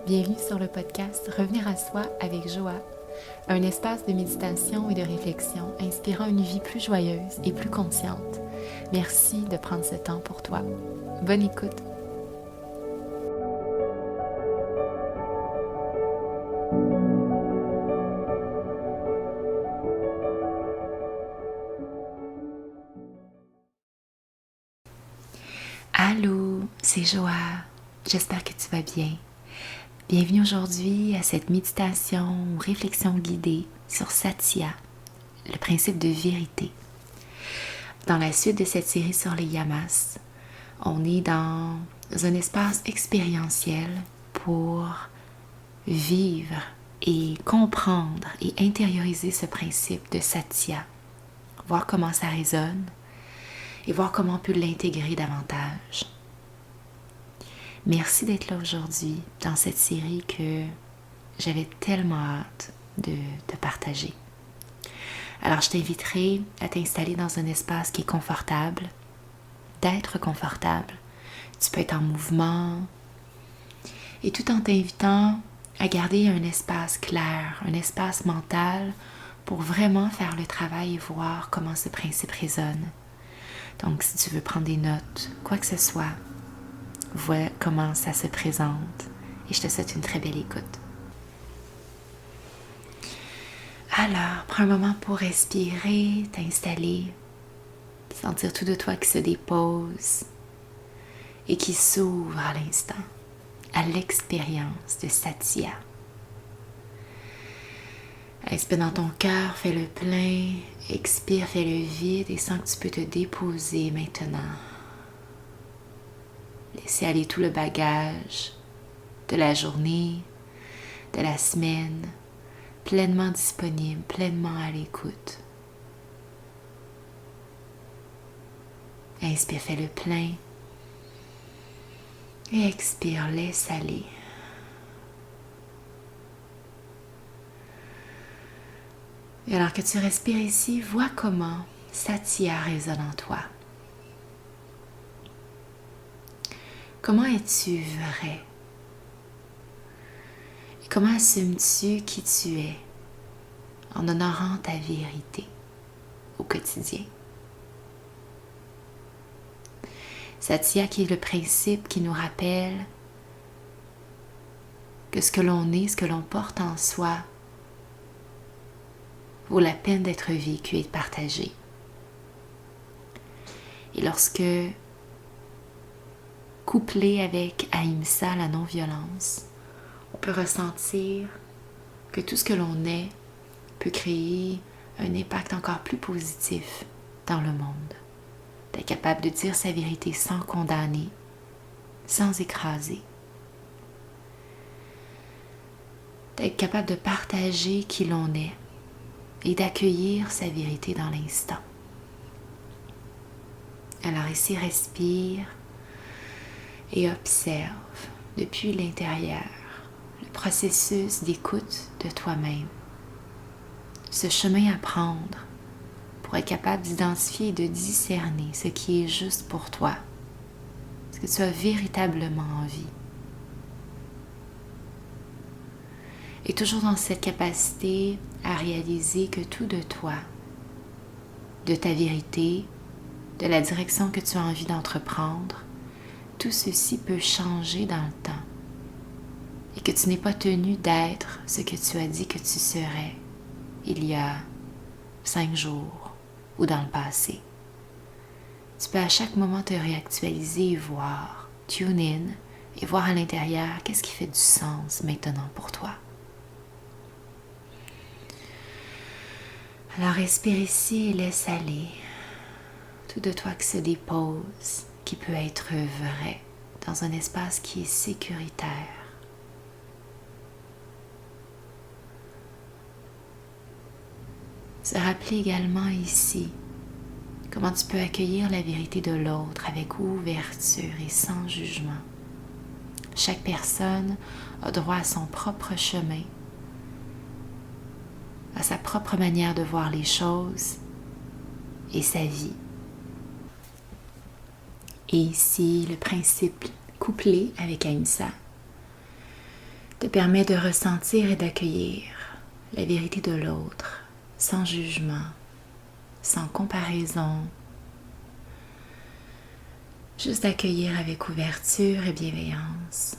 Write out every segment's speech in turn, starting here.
Bienvenue sur le podcast Revenir à soi avec Joa, un espace de méditation et de réflexion inspirant une vie plus joyeuse et plus consciente. Merci de prendre ce temps pour toi. Bonne écoute! Allô, c'est Joa. J'espère que tu vas bien. Bienvenue aujourd'hui à cette méditation ou réflexion guidée sur Satya, le principe de vérité. Dans la suite de cette série sur les yamas, on est dans un espace expérientiel pour vivre et comprendre et intérioriser ce principe de Satya, voir comment ça résonne et voir comment on peut l'intégrer davantage. Merci d'être là aujourd'hui dans cette série que j'avais tellement hâte de te partager. Alors je t'inviterai à t'installer dans un espace qui est confortable, d'être confortable. Tu peux être en mouvement et tout en t'invitant à garder un espace clair, un espace mental pour vraiment faire le travail et voir comment ce principe résonne. Donc si tu veux prendre des notes, quoi que ce soit, vois comment ça se présente et je te souhaite une très belle écoute. Alors, prends un moment pour respirer, t'installer, sentir tout de toi qui se dépose et qui s'ouvre à l'instant, à l'expérience de Satya. Inspire dans ton cœur, fais le plein, expire, fais le vide et sens que tu peux te déposer maintenant. Laissez aller tout le bagage de la journée, de la semaine, pleinement disponible, pleinement à l'écoute. Inspire, fais le plein. Et expire, laisse aller. Et alors que tu respires ici, vois comment Satya résonne en toi. Comment es-tu vrai? Et comment assumes-tu qui tu es en honorant ta vérité au quotidien? Satya qui est le principe qui nous rappelle que ce que l'on est, ce que l'on porte en soi, vaut la peine d'être vécu et de partagé. Et lorsque, couplé avec Ahimsa, la non-violence, on peut ressentir que tout ce que l'on est peut créer un impact encore plus positif dans le monde. D'être capable de dire sa vérité sans condamner, sans écraser. D'être capable de partager qui l'on est et d'accueillir sa vérité dans l'instant. Alors ici, respire et observe depuis l'intérieur le processus d'écoute de toi-même. Ce chemin à prendre pour être capable d'identifier et de discerner ce qui est juste pour toi, ce que tu as véritablement envie. Et toujours dans cette capacité à réaliser que tout de toi, de ta vérité, de la direction que tu as envie d'entreprendre, tout ceci peut changer dans le temps et que tu n'es pas tenu d'être ce que tu as dit que tu serais il y a 5 jours ou dans le passé. Tu peux à chaque moment te réactualiser et voir, tune in et voir à l'intérieur qu'est-ce qui fait du sens maintenant pour toi. Alors respire ici et laisse aller tout de toi qui se dépose, qui peut être vrai dans un espace qui est sécuritaire. Se rappeler également ici comment tu peux accueillir la vérité de l'autre avec ouverture et sans jugement. Chaque personne a droit à son propre chemin, à sa propre manière de voir les choses et sa vie. Et ici, le principe couplé avec Ahimsa te permet de ressentir et d'accueillir la vérité de l'autre, sans jugement, sans comparaison, juste d'accueillir avec ouverture et bienveillance.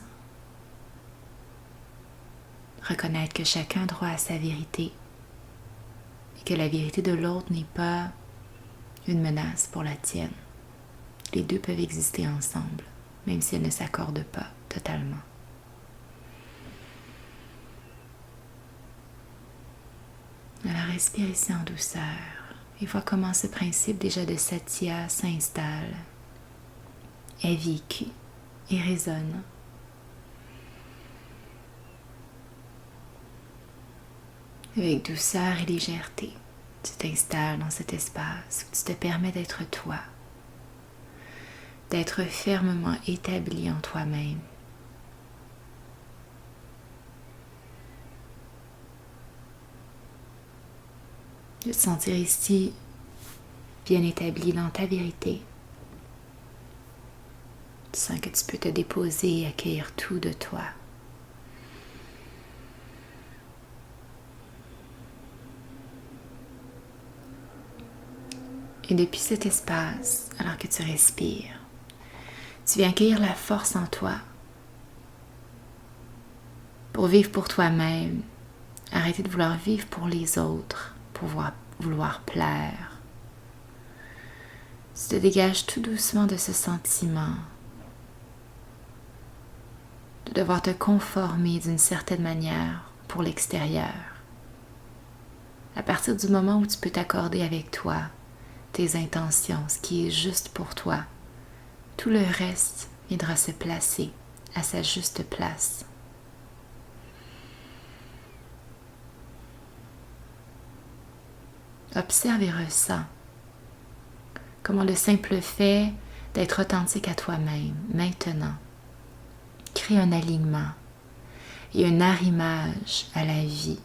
Reconnaître que chacun a droit à sa vérité et que la vérité de l'autre n'est pas une menace pour la tienne. Les deux peuvent exister ensemble, même si elles ne s'accordent pas totalement. Alors respire ici en douceur et vois comment ce principe déjà de Satya s'installe, est vécu et résonne. Avec douceur et légèreté, tu t'installes dans cet espace où tu te permets d'être toi, d'être fermement établi en toi-même. De te sentir ici bien établi dans ta vérité. Tu sens que tu peux te déposer et accueillir tout de toi. Et depuis cet espace, alors que tu respires, tu viens accueillir la force en toi pour vivre pour toi-même, arrêter de vouloir vivre pour les autres, pour vouloir plaire. Tu te dégages tout doucement de ce sentiment de devoir te conformer d'une certaine manière pour l'extérieur. À partir du moment où tu peux t'accorder avec toi, tes intentions, ce qui est juste pour toi, tout le reste viendra se placer à sa juste place. Observe et ressens comment le simple fait d'être authentique à toi-même, maintenant, crée un alignement et un arrimage à la vie,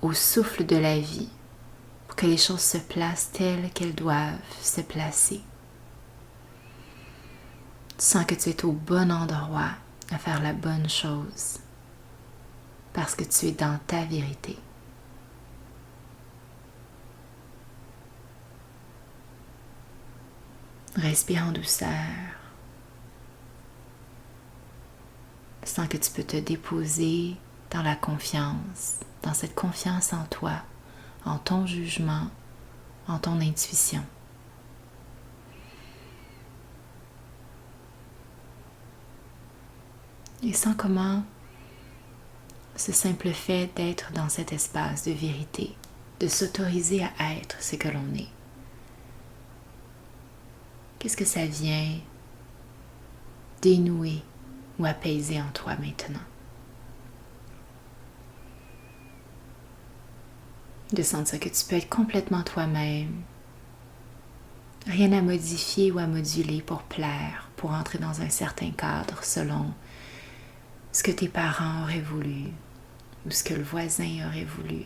au souffle de la vie, pour que les choses se placent telles qu'elles doivent se placer. Tu sens que tu es au bon endroit à faire la bonne chose, parce que tu es dans ta vérité. Respire en douceur. Sens que tu peux te déposer dans la confiance, dans cette confiance en toi, en ton jugement, en ton intuition. Et sens comment ce simple fait d'être dans cet espace de vérité, de s'autoriser à être ce que l'on est. Qu'est-ce que ça vient dénouer ou apaiser en toi maintenant? De sentir que tu peux être complètement toi-même, rien à modifier ou à moduler pour plaire, pour entrer dans un certain cadre selon ce que tes parents auraient voulu, ou ce que le voisin aurait voulu,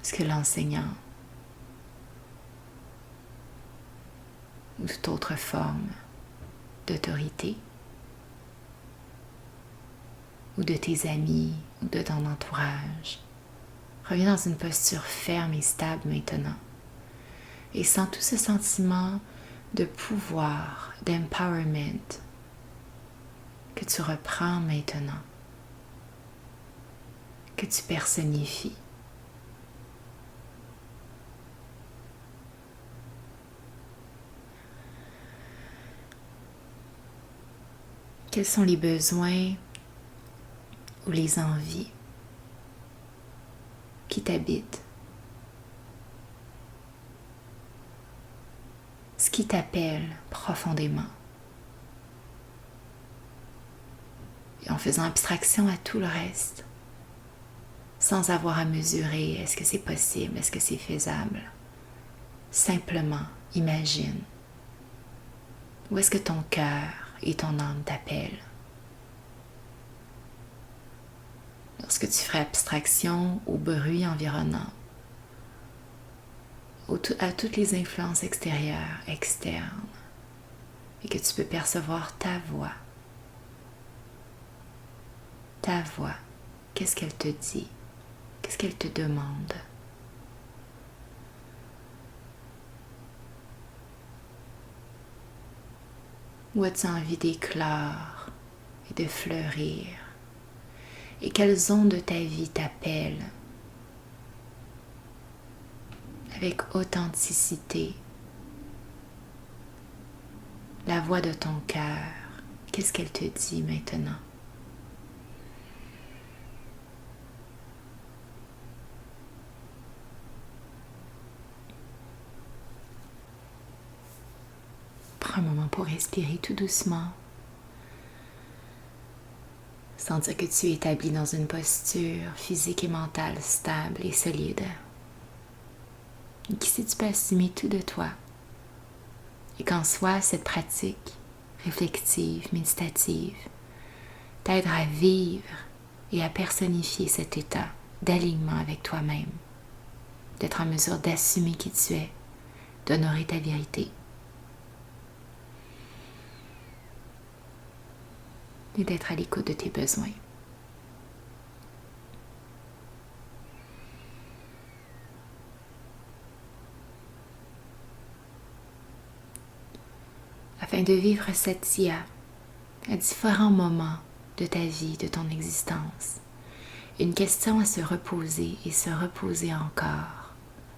ce que l'enseignant, ou toute autre forme d'autorité, ou de tes amis, ou de ton entourage. Reviens dans une posture ferme et stable maintenant. Et sens tout ce sentiment de pouvoir, d'empowerment que tu reprends maintenant, que tu personnifies. Quels sont les besoins ou les envies qui t'habitent? Ce qui t'appelle profondément. Et en faisant abstraction à tout le reste, sans avoir à mesurer est-ce que c'est possible, est-ce que c'est faisable. Simplement, imagine. Où est-ce que ton cœur et ton âme t'appellent? Lorsque tu ferais abstraction au bruit environnant, à toutes les influences extérieures, externes, et que tu peux percevoir ta voix, Ta voix, qu'est-ce qu'elle te dit? Qu'est-ce qu'elle te demande? Où as-tu envie d'éclore et de fleurir? Et quelle zone de ta vie t'appelle avec authenticité? La voix de ton cœur, qu'est-ce qu'elle te dit maintenant? Prends un moment pour respirer tout doucement. Sentir que tu es établi dans une posture physique et mentale stable et solide. Et qu'ici tu peux assumer tout de toi. Et qu'en soi, cette pratique réflexive, méditative, t'aidera à vivre et à personnifier cet état d'alignement avec toi-même, d'être en mesure d'assumer qui tu es, d'honorer ta vérité et d'être à l'écoute de tes besoins. Afin de vivre cette SIA à différents moments de ta vie, de ton existence, une question à se reposer et se reposer encore,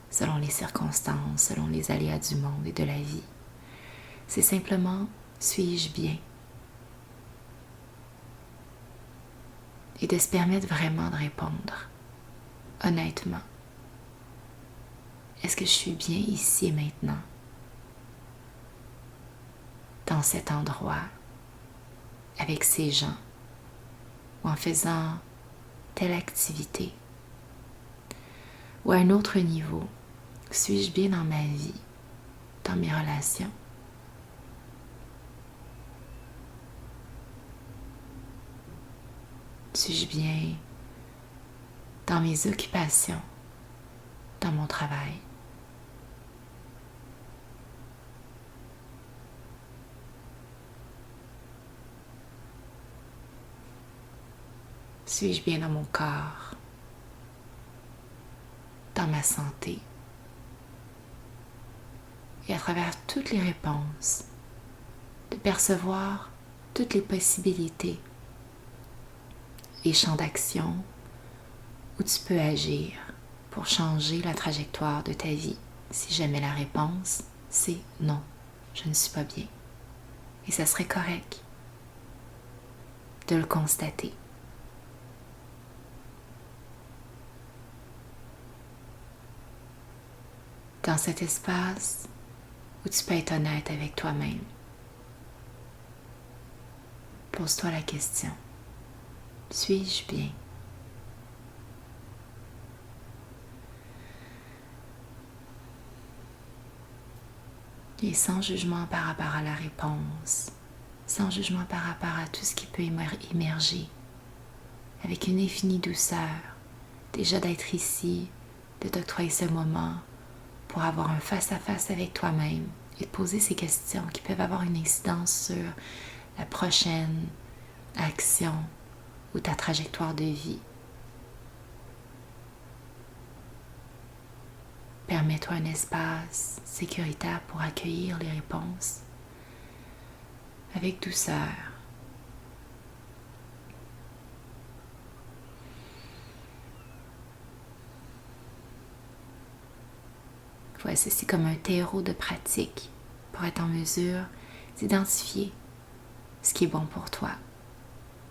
selon les circonstances, selon les aléas du monde et de la vie. C'est simplement, suis-je bien? Et de se permettre vraiment de répondre, honnêtement. Est-ce que je suis bien ici et maintenant? Dans cet endroit, avec ces gens, ou en faisant telle activité? Ou à un autre niveau, suis-je bien dans ma vie, dans mes relations? Suis-je bien dans mes occupations, dans mon travail? Suis-je bien dans mon corps, dans ma santé? Et à travers toutes les réponses, de percevoir toutes les possibilités, les champs d'action où tu peux agir pour changer la trajectoire de ta vie. Si jamais la réponse, c'est non, je ne suis pas bien. Et ça serait correct de le constater. Dans cet espace où tu peux être honnête avec toi-même, pose-toi la question, suis-je bien? Et sans jugement par rapport à la réponse, sans jugement par rapport à tout ce qui peut émerger, avec une infinie douceur, déjà d'être ici, de t'octroyer ce moment pour avoir un face-à-face avec toi-même et te poser ces questions qui peuvent avoir une incidence sur la prochaine action ou ta trajectoire de vie. Permets-toi un espace sécuritaire pour accueillir les réponses avec douceur. Vois ceci comme un terreau de pratique pour être en mesure d'identifier ce qui est bon pour toi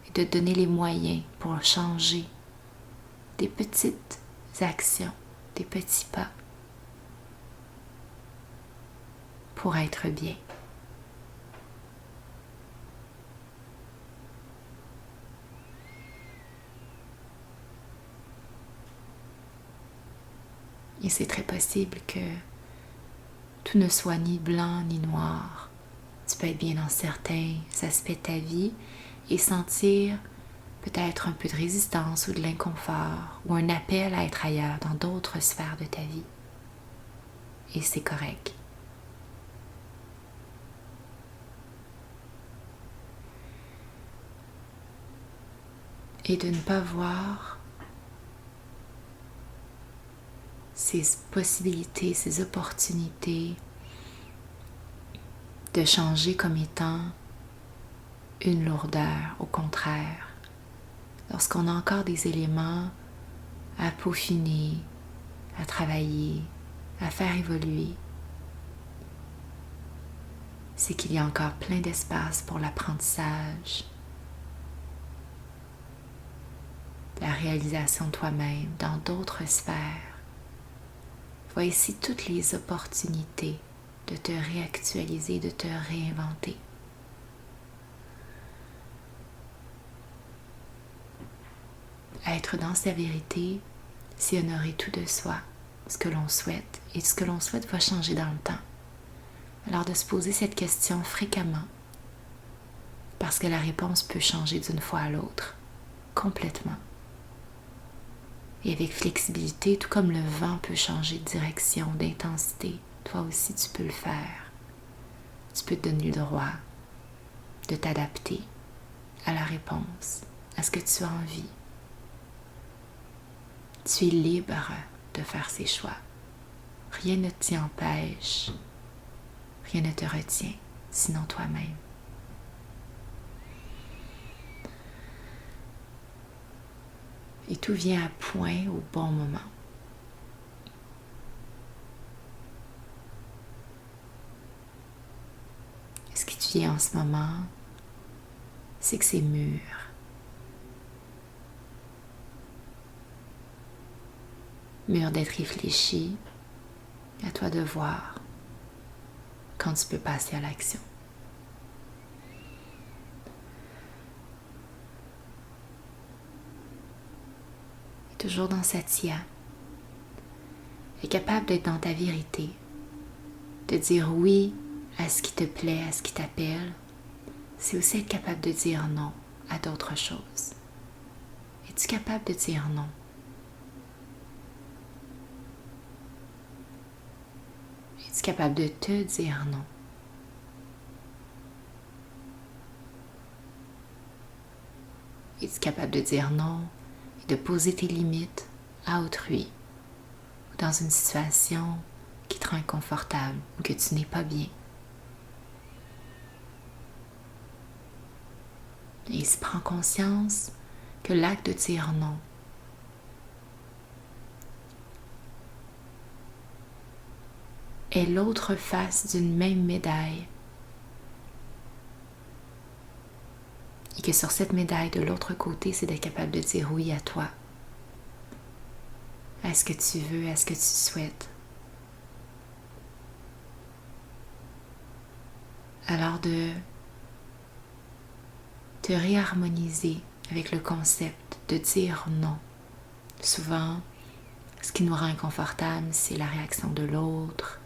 et de te donner les moyens pour changer des petites actions, des petits pas pour être bien. Et c'est très possible que tout ne soit ni blanc ni noir. Tu peux être bien dans certains aspects de ta vie et sentir peut-être un peu de résistance ou de l'inconfort ou un appel à être ailleurs dans d'autres sphères de ta vie. Et c'est correct. et de ne pas voir ces possibilités, ces opportunités de changer comme étant une lourdeur. Au contraire, lorsqu'on a encore des éléments à peaufiner, à travailler, à faire évoluer, c'est qu'il y a encore plein d'espace pour l'apprentissage, la réalisation de toi-même dans d'autres sphères. Vois ici toutes les opportunités de te réactualiser, de te réinventer. Être dans sa vérité, c'est honorer tout de soi, ce que l'on souhaite, et ce que l'on souhaite va changer dans le temps. Alors de se poser cette question fréquemment, parce que la réponse peut changer d'une fois à l'autre, complètement. Et avec flexibilité, tout comme le vent peut changer de direction, d'intensité, toi aussi tu peux le faire. Tu peux te donner le droit de t'adapter à la réponse, à ce que tu as envie. Tu es libre de faire ces choix. Rien ne t'y empêche, rien ne te retient, sinon toi-même. Et tout vient à point au bon moment. Ce qui te vient en ce moment, c'est que c'est mûr. Mûr d'être réfléchi, à toi de voir quand tu peux passer à l'action. Et toujours dans Satya, est capable d'être dans ta vérité, de dire oui à ce qui te plaît, à ce qui t'appelle, c'est aussi être capable de dire non à d'autres choses. Es-tu capable de dire non? Es-tu capable de te dire non? Es-tu capable de dire non et de poser tes limites à autrui ou dans une situation qui te rend inconfortable ou que tu n'es pas bien? Et se prend conscience que l'acte de dire non est l'autre face d'une même médaille. Et que sur cette médaille, de l'autre côté, c'est d'être capable de dire oui à toi, à ce que tu veux, à ce que tu souhaites. Alors de te réharmoniser avec le concept de dire non. Souvent, ce qui nous rend inconfortable, c'est la réaction de l'autre.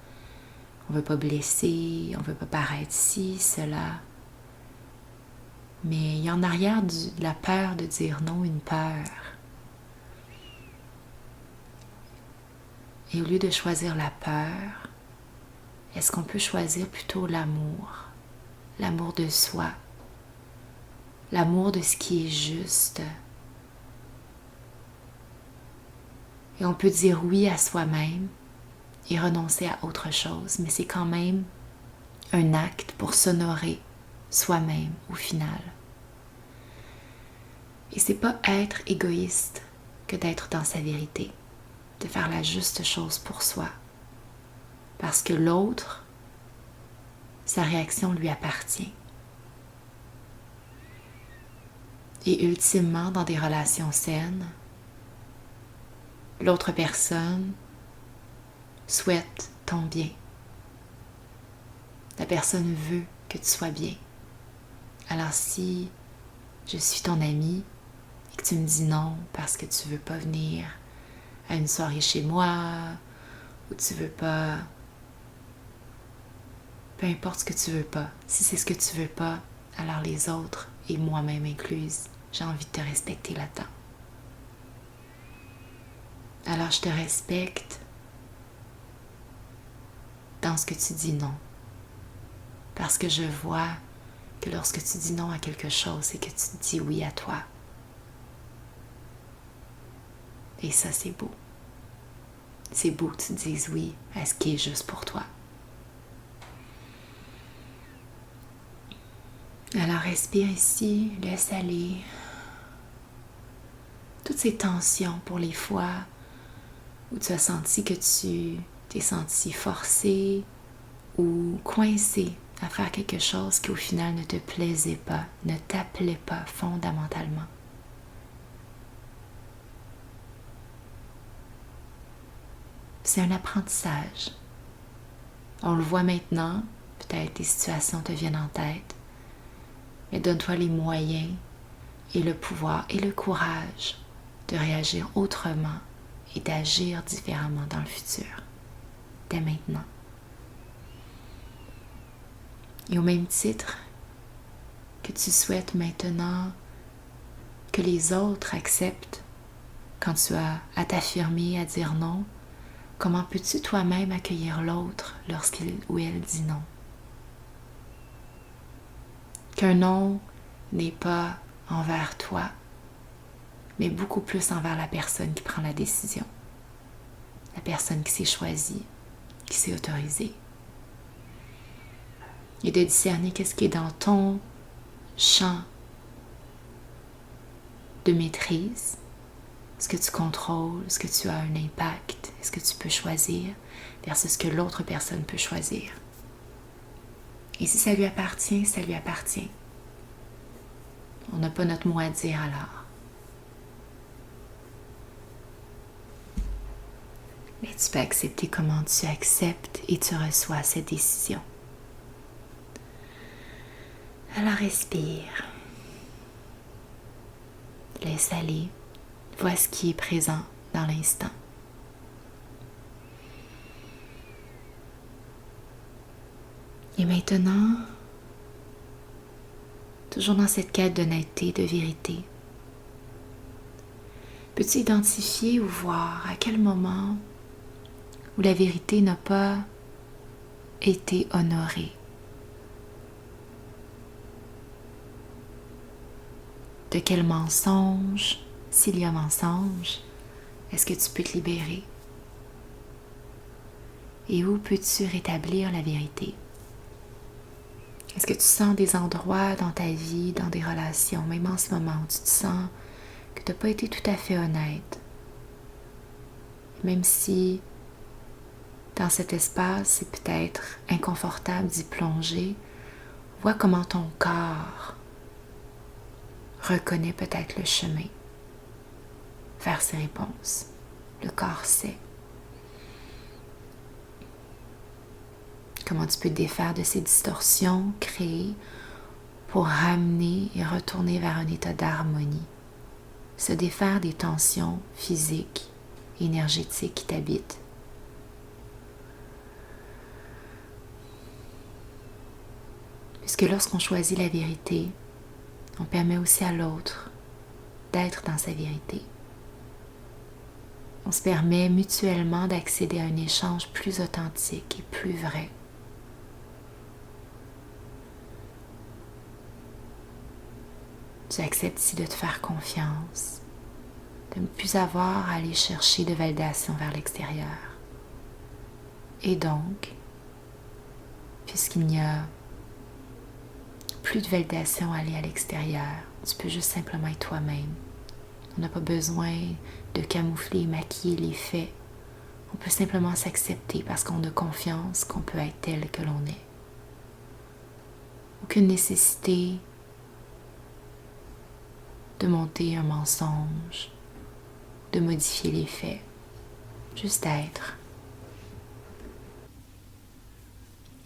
On ne veut pas blesser, on ne veut pas paraître ci, cela. Mais il y a en arrière de la peur de dire non, une peur. Et au lieu de choisir la peur, est-ce qu'on peut choisir plutôt l'amour? L'amour de soi. L'amour de ce qui est juste. Et on peut dire oui à soi-même et renoncer à autre chose, mais c'est quand même un acte pour s'honorer soi-même au final. Et c'est pas être égoïste que d'être dans sa vérité, de faire la juste chose pour soi. Parce que l'autre, sa réaction lui appartient. Et ultimement, dans des relations saines, l'autre personne souhaite ton bien. La personne veut que tu sois bien. Alors si je suis ton ami et que tu me dis non parce que tu veux pas venir à une soirée chez moi ou tu veux pas, peu importe ce que tu veux pas, si c'est ce que tu veux pas, alors les autres et moi-même incluse, j'ai envie de te respecter là-dedans. Alors je te respecte dans ce que tu dis non. Parce que je vois que lorsque tu dis non à quelque chose, c'est que tu dis oui à toi. Et ça, c'est beau. C'est beau que tu te dises oui à ce qui est juste pour toi. Alors respire ici, laisse aller toutes ces tensions pour les fois où tu as senti que tu t'es senti forcé ou coincé à faire quelque chose qui au final ne te plaisait pas, ne t'appelait pas fondamentalement. C'est un apprentissage. On le voit maintenant, peut-être des situations te viennent en tête, mais donne-toi les moyens et le pouvoir et le courage de réagir autrement et d'agir différemment dans le futur, dès maintenant. Et au même titre que tu souhaites maintenant que les autres acceptent quand tu as à t'affirmer, à dire non, comment peux-tu toi-même accueillir l'autre lorsqu'il ou elle dit non? Qu'un non n'est pas envers toi, mais beaucoup plus envers la personne qui prend la décision, la personne qui s'est choisie, qui s'est autorisée. Et de discerner qu'est-ce qui est dans ton champ de maîtrise, ce que tu contrôles, ce que tu as un impact, ce que tu peux choisir versus ce que l'autre personne peut choisir. Et si ça lui appartient, ça lui appartient. On n'a pas notre mot à dire alors. Mais tu peux accepter comment tu acceptes et tu reçois cette décision. Alors respire. Laisse aller. Vois ce qui est présent dans l'instant. Et maintenant, toujours dans cette quête d'honnêteté, de vérité, peux-tu identifier ou voir à quel moment où la vérité n'a pas été honorée? De quel mensonge, s'il y a mensonge, est-ce que tu peux te libérer? Et où peux-tu rétablir la vérité? Est-ce que tu sens des endroits dans ta vie, dans des relations, même en ce moment où tu te sens que tu n'as pas été tout à fait honnête? Même si dans cet espace, c'est peut-être inconfortable d'y plonger, vois comment ton corps reconnaît peut-être le chemin vers ses réponses. Le corps sait. Comment tu peux te défaire de ces distorsions créées pour ramener et retourner vers un état d'harmonie. Se défaire des tensions physiques et énergétiques qui t'habitent. Puisque lorsqu'on choisit la vérité, on permet aussi à l'autre d'être dans sa vérité. On se permet mutuellement d'accéder à un échange plus authentique et plus vrai. Tu acceptes ici de te faire confiance, de ne plus avoir à aller chercher de validation vers l'extérieur. Et donc, puisqu'il n'y a plus de validation à aller à l'extérieur, tu peux juste simplement être toi-même. On n'a pas besoin de camoufler et maquiller les faits. On peut simplement s'accepter parce qu'on a confiance qu'on peut être tel que l'on est. Aucune nécessité de monter un mensonge, de modifier les faits. Juste être.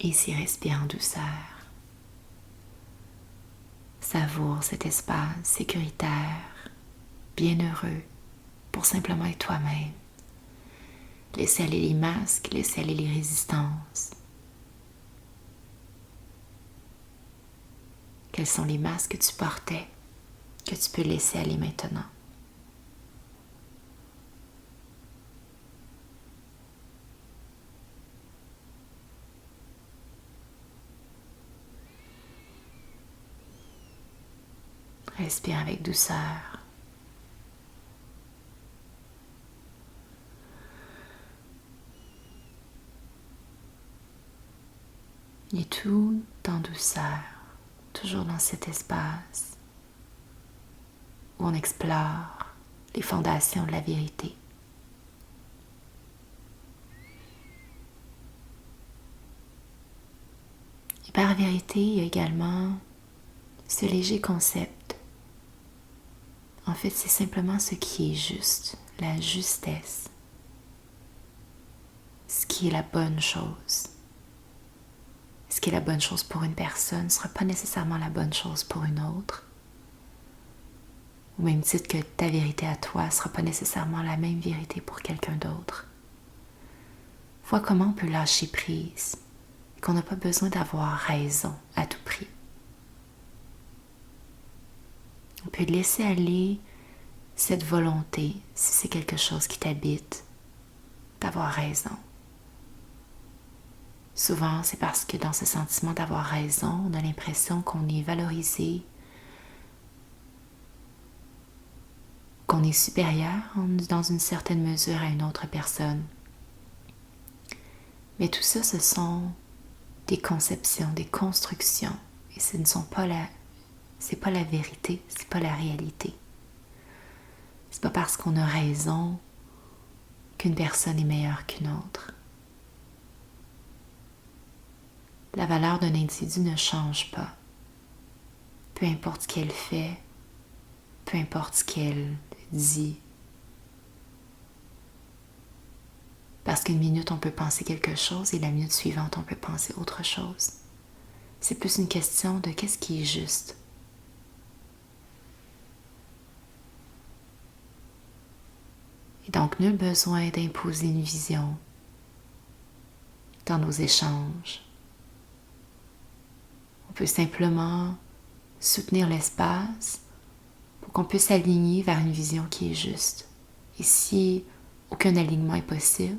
Et ici, respire en douceur. Savoure cet espace sécuritaire, bienheureux, pour simplement être toi-même. Laissez aller les masques, laissez aller les résistances. Quels sont les masques que tu portais, que tu peux laisser aller maintenant? Respire avec douceur. Et tout en douceur, toujours dans cet espace où on explore les fondations de la vérité. Et par vérité, il y a également ce léger concept. En fait, c'est simplement ce qui est juste, la justesse, ce qui est la bonne chose. Ce qui est la bonne chose pour une personne ne sera pas nécessairement la bonne chose pour une autre. Au même titre que ta vérité à toi ne sera pas nécessairement la même vérité pour quelqu'un d'autre. Vois comment on peut lâcher prise et qu'on n'a pas besoin d'avoir raison à tout prix. On peut laisser aller cette volonté, si c'est quelque chose qui t'habite, d'avoir raison. Souvent, c'est parce que dans ce sentiment d'avoir raison, on a l'impression qu'on est valorisé, qu'on est supérieur dans une certaine mesure à une autre personne. Mais tout ça, ce sont des conceptions, des constructions, et ce ne sont pas c'est pas la vérité, c'est pas la réalité. C'est pas parce qu'on a raison qu'une personne est meilleure qu'une autre. La valeur d'un individu ne change pas. Peu importe ce qu'elle fait, peu importe ce qu'elle dit. Parce qu'une minute, on peut penser quelque chose et la minute suivante, on peut penser autre chose. C'est plus une question de qu'est-ce qui est juste. Et donc, nul besoin d'imposer une vision dans nos échanges. On peut simplement soutenir l'espace pour qu'on puisse s'aligner vers une vision qui est juste. Et si aucun alignement est possible,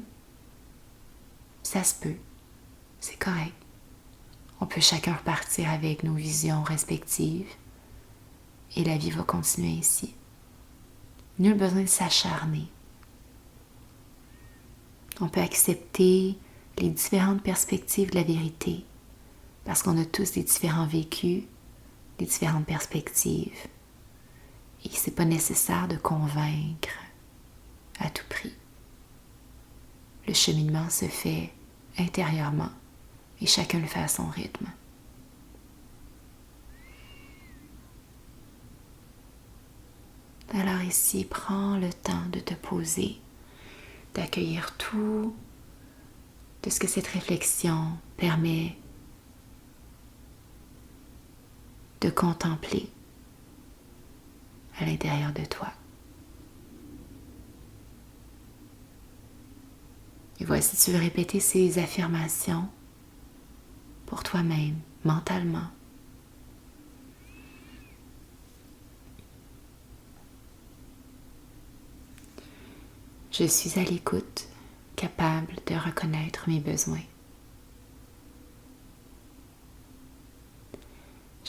ça se peut, c'est correct. On peut chacun repartir avec nos visions respectives et la vie va continuer ainsi. Nul besoin de s'acharner. On peut accepter les différentes perspectives de la vérité parce qu'on a tous des différents vécus, des différentes perspectives. Et c'est pas nécessaire de convaincre à tout prix. Le cheminement se fait intérieurement et chacun le fait à son rythme. Alors ici, prends le temps de te poser, d'accueillir tout de ce que cette réflexion permet de contempler à l'intérieur de toi. Et voici, tu veux répéter ces affirmations pour toi-même, mentalement. Je suis à l'écoute, capable de reconnaître mes besoins.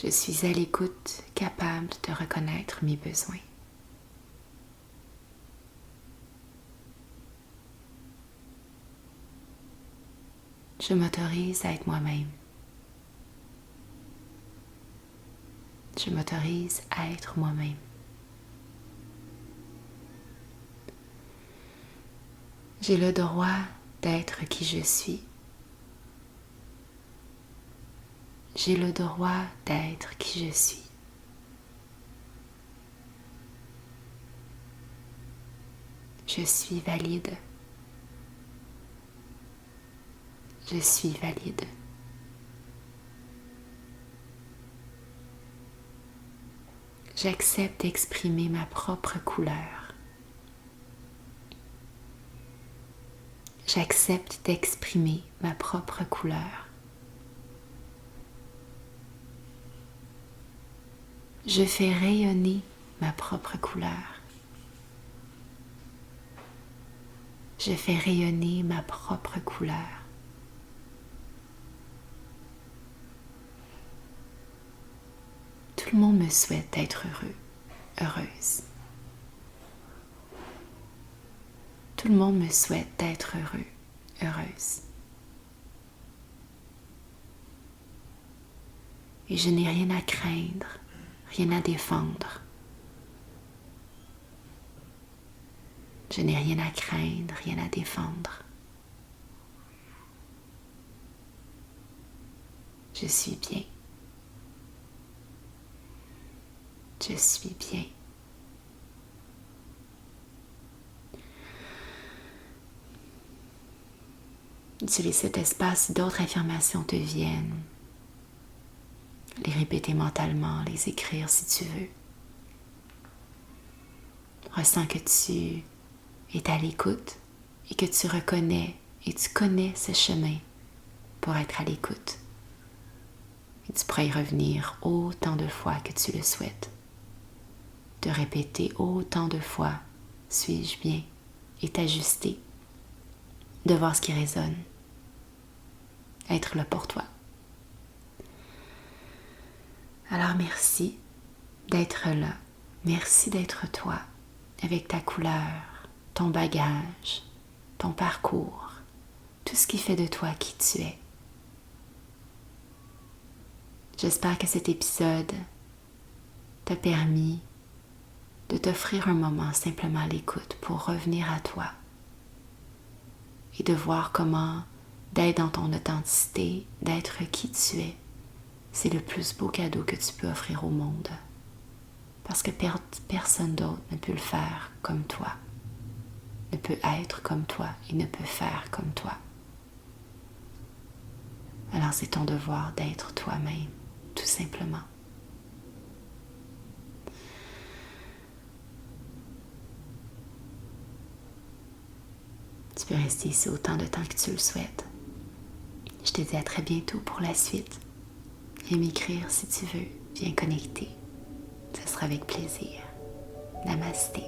Je suis à l'écoute, capable de reconnaître mes besoins. Je m'autorise à être moi-même. Je m'autorise à être moi-même. J'ai le droit d'être qui je suis. J'ai le droit d'être qui je suis. Je suis valide. Je suis valide. J'accepte d'exprimer ma propre couleur. J'accepte d'exprimer ma propre couleur. Je fais rayonner ma propre couleur. Je fais rayonner ma propre couleur. Tout le monde me souhaite être heureux, heureuse. Tout le monde me souhaite être heureux, heureuse. Et je n'ai rien à craindre, rien à défendre. Je n'ai rien à craindre, rien à défendre. Je suis bien. Je suis bien. Utilise cet espace si d'autres affirmations te viennent. Les répéter mentalement, les écrire si tu veux. Ressens que tu es à l'écoute et que tu reconnais et tu connais ce chemin pour être à l'écoute. Et tu pourras y revenir autant de fois que tu le souhaites. De répéter autant de fois « suis-je bien ?» et t'ajuster. De voir ce qui résonne. Être là pour toi. Alors merci d'être là. Merci d'être toi, avec ta couleur, ton bagage, ton parcours, tout ce qui fait de toi qui tu es. J'espère que cet épisode t'a permis de t'offrir un moment simplement à l'écoute pour revenir à toi et de voir comment d'être dans ton authenticité, d'être qui tu es, c'est le plus beau cadeau que tu peux offrir au monde. Parce que personne d'autre ne peut le faire comme toi, ne peut être comme toi et ne peut faire comme toi. Alors c'est ton devoir d'être toi-même, tout simplement. Tu peux rester ici autant de temps que tu le souhaites. Je te dis à très bientôt pour la suite. Viens m'écrire si tu veux, viens connecter. Ce sera avec plaisir. Namasté.